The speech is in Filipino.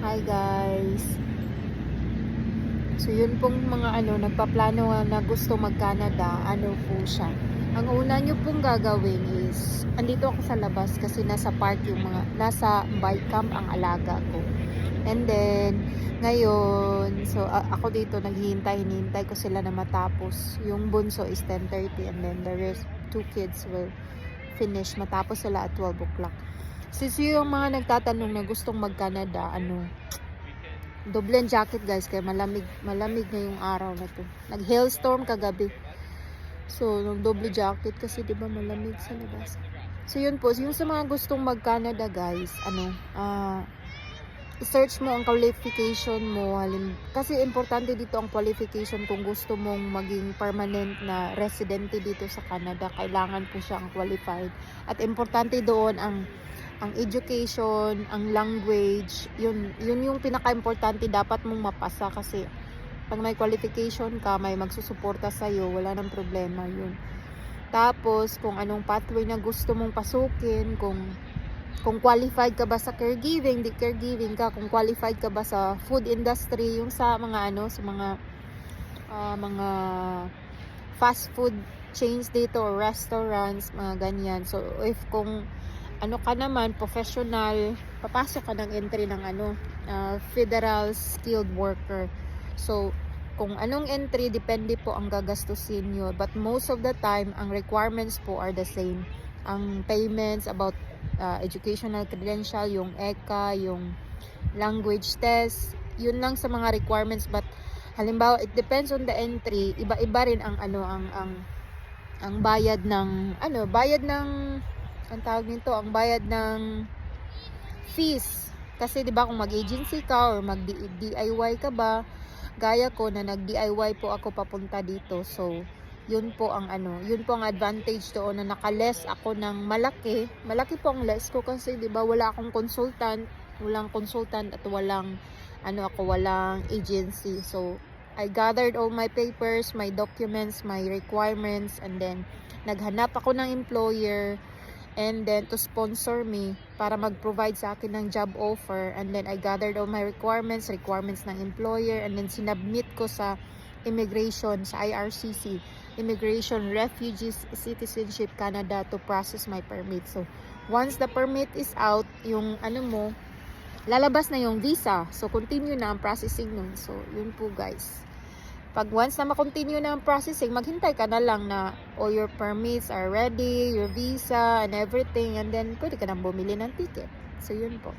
Hi guys. So yun pong mga nagpaplano na gusto mag-Canada, po siya. Ang una nyo pong gagawin is, andito ako sa labas kasi nasa park yung nasa bike camp ang alaga ko. And then, ngayon, so ako dito hinihintay ko sila na matapos. Yung bunso is 10:30 and then the rest, 2 kids will finish. Matapos sila at 12 o'clock. Yung mga nagtatanong na gustong mag-Canada, doble ang jacket guys, kaya malamig ngayong araw na to. Nag-hailstorm kagabi. So, doble jacket kasi 'di ba malamig sa labas. So, yun po, yung sa mga gustong mag-Canada guys, i-search mo ang qualification mo. Kasi importante dito ang qualification kung gusto mong maging permanent na residente dito sa Canada. Kailangan po siyang qualified. At importante doon ang education, ang language, yun yung pinaka-importante dapat mong mapasa kasi pag may qualification ka, may magsusuporta sa'yo, wala nang problema yun. Tapos, kung anong pathway na gusto mong pasukin, kung qualified ka ba sa caregiving, di caregiving ka, kung qualified ka ba sa food industry, yung sa mga mga fast food chains dito or restaurants, mga ganyan. So, if kung ka naman, professional, papasok ka ng entry ng federal skilled worker. So, kung anong entry, depende po ang gagastusin nyo. But most of the time, ang requirements po are the same. Ang payments about educational credential, yung ECA, yung language test, yun lang sa mga requirements. But halimbawa, it depends on the entry. Iba-iba rin ang bayad ng ang tawag nito, ang bayad ng fees. Kasi 'di ba kung mag-agency ka or mag-DIY ka ba, gaya ko na nag-DIY po ako papunta dito. So, yun po ang advantage doon na naka-less ako ng malaki. Malaki po ang less ko kasi 'di ba wala akong walang consultant at walang agency. So, I gathered all my papers, my documents, my requirements, and then naghanap ako ng employer and then to sponsor me para mag-provide sa akin ng job offer, and then I gathered all my requirements ng employer, and then sinubmit ko sa immigration, sa IRCC, Immigration, Refugees, Citizenship Canada, to process my permit. So once the permit is out, yung lalabas na yung visa, so continue na ang processing nun. So yun po guys, pag once na ma-continue na ang processing, maghintay ka na lang na all your permits are ready, your visa and everything, and then pwede ka nang bumili ng ticket. So yun po.